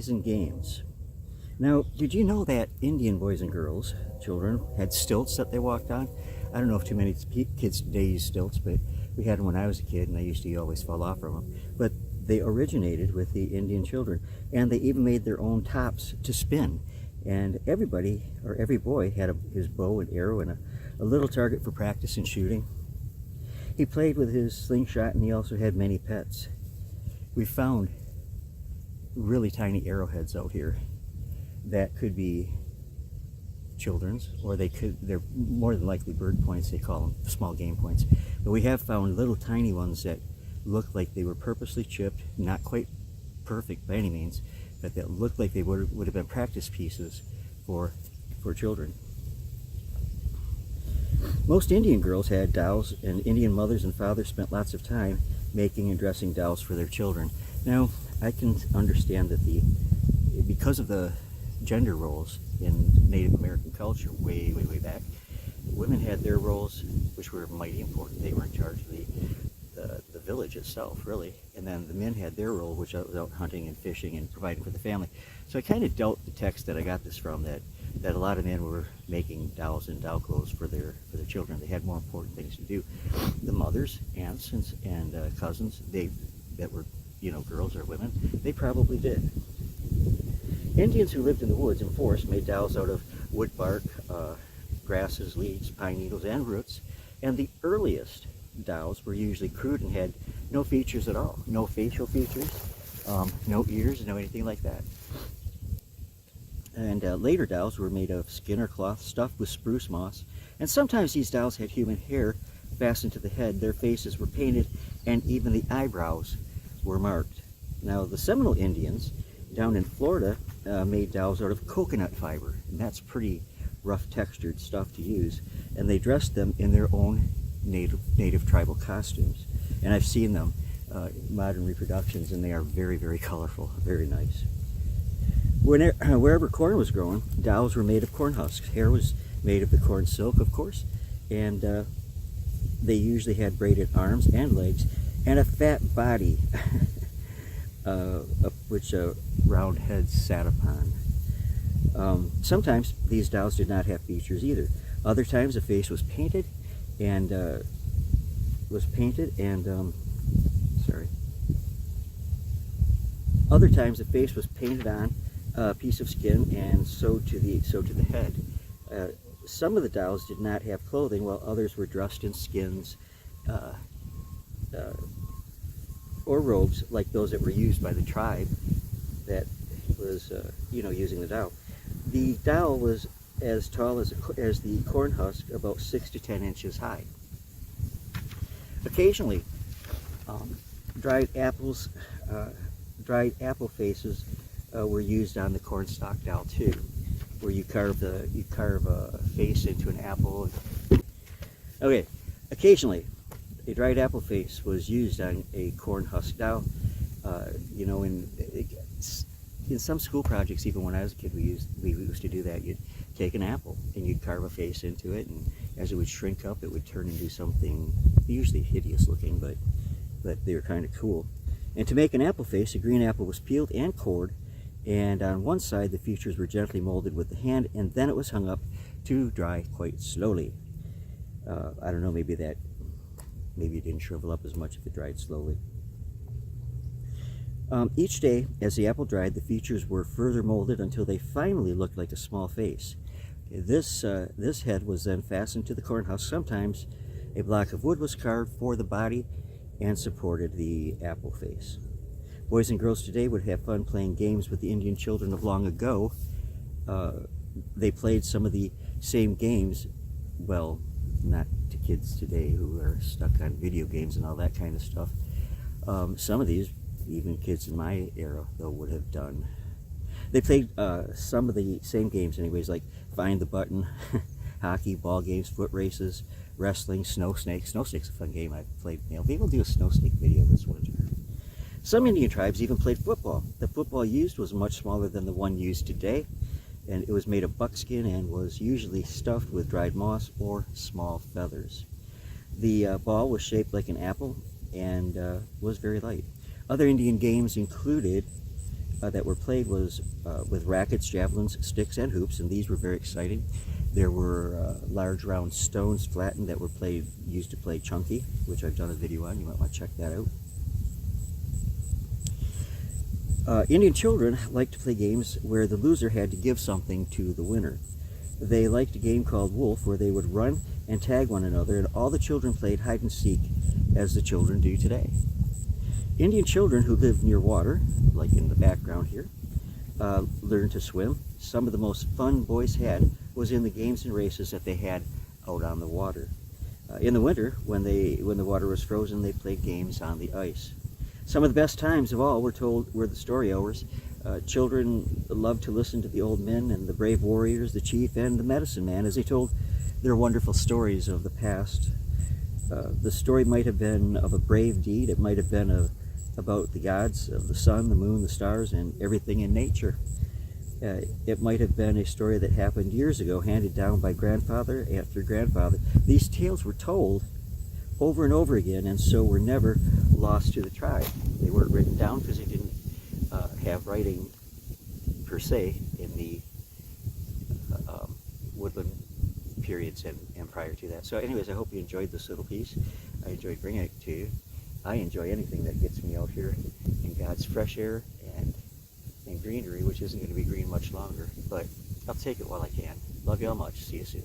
toys and games. Now, did you know that Indian boys and girls, children, had stilts that they walked on? I don't know if too many kids today use stilts, but we had them when I was a kid, and I used to always fall off from them. But they originated with the Indian children, and they even made their own tops to spin. And everybody, or every boy, had his bow and arrow and a little target for practice and shooting. He played with his slingshot, and he also had many pets. We found really tiny arrowheads out here that could be children's, or they're more than likely bird points. They call them small game points. But we have found little tiny ones that look like they were purposely chipped, not quite perfect by any means, but that looked like they would have been practice pieces for children. Most Indian girls had dolls, and Indian mothers and fathers spent lots of time making and dressing dolls for their children. Now, I can understand that because of the gender roles in Native American culture way back, women had their roles, which were mighty important. They were in charge of the village itself, really, and then the men had their role, which was out hunting and fishing and providing for the family. So I kind of doubt the text that I got this from, that a lot of men were making dolls and doll clothes for their children. They had more important things to do. The mothers, aunts, and cousins, that were, girls or women, they probably did. Indians who lived in the woods and forests made dolls out of wood bark, grasses, leaves, pine needles, and roots. And the earliest dolls were usually crude and had no features at all. No facial features, no ears, no anything like that. And later dolls were made of skin or cloth stuffed with spruce moss. And sometimes these dolls had human hair fastened to the head. Their faces were painted, and even the eyebrows were marked. Now, the Seminole Indians down in Florida made dolls out of coconut fiber, and that's pretty rough textured stuff to use, and they dressed them in their own native tribal costumes. And I've seen them, modern reproductions, and they are very colorful, very nice. Wherever corn was grown, dolls were made of corn husks. Hair was made of the corn silk, of course, and they usually had braided arms and legs and a fat body which round heads sat upon. Sometimes these dolls did not have features either. Other times the face was painted and Other times the face was painted on a piece of skin and sewed to the head. Some of the dolls did not have clothing, while others were dressed in skins or robes like those that were used by the tribe that was, using the doll. The doll was as tall as the corn husk, about 6 to 10 inches high. Occasionally, dried apple faces were used on the cornstalk doll too, where you carve a face into an apple. Okay, occasionally a dried apple face was used on a corn husk doll. In some school projects, even when I was a kid, we used to do that. You'd take an apple and you'd carve a face into it, and as it would shrink up, it would turn into something usually hideous looking, but they were kind of cool. And to make an apple face, a green apple was peeled and cored, and on one side the features were gently molded with the hand, and then it was hung up to dry quite slowly. I don't know, maybe it didn't shrivel up as much if it dried slowly. Each day, as the apple dried, the features were further molded until they finally looked like a small face. This head was then fastened to the corn husk. Sometimes a block of wood was carved for the body and supported the apple face. Boys and girls today would have fun playing games with the Indian children of long ago. They played some of the same games, well, not to kids today who are stuck on video games and all that kind of stuff. Some of these, even kids in my era, though, would have done. They played some of the same games anyways, like Find the Button, hockey, ball games, foot races, wrestling, snow snakes. Snow snake's a fun game I've played. Maybe we'll do a snow snake video this winter. Some Indian tribes even played football. The football used was much smaller than the one used today, and it was made of buckskin and was usually stuffed with dried moss or small feathers. The ball was shaped like an apple and was very light. Other Indian games included that were played was with rackets, javelins, sticks, and hoops, and these were very exciting. There were large round stones flattened that were used to play chunky, which I've done a video on. You might want to check that out. Indian children liked to play games where the loser had to give something to the winner. They liked a game called Wolf, where they would run and tag one another, and all the children played hide and seek, as the children do today. Indian children who lived near water, like in the background here, learned to swim. Some of the most fun boys had was in the games and races that they had out on the water. In the winter, when the water was frozen, they played games on the ice. Some of the best times of all were the story hours. Children loved to listen to the old men and the brave warriors, the chief and the medicine man, as they told their wonderful stories of the past. The story might have been of a brave deed. It might have been about the gods of the sun, the moon, the stars, and everything in nature. It might have been a story that happened years ago, handed down by grandfather after grandfather. These tales were told over and over again, and so were never lost to the tribe. They weren't written down because they didn't have writing per se in the woodland periods and prior to that. So anyways, I hope you enjoyed this little piece. I enjoyed bringing it to you. I enjoy anything that gets me out here in God's fresh air and greenery, which isn't going to be green much longer, but I'll take it while I can. Love you all much. See you soon.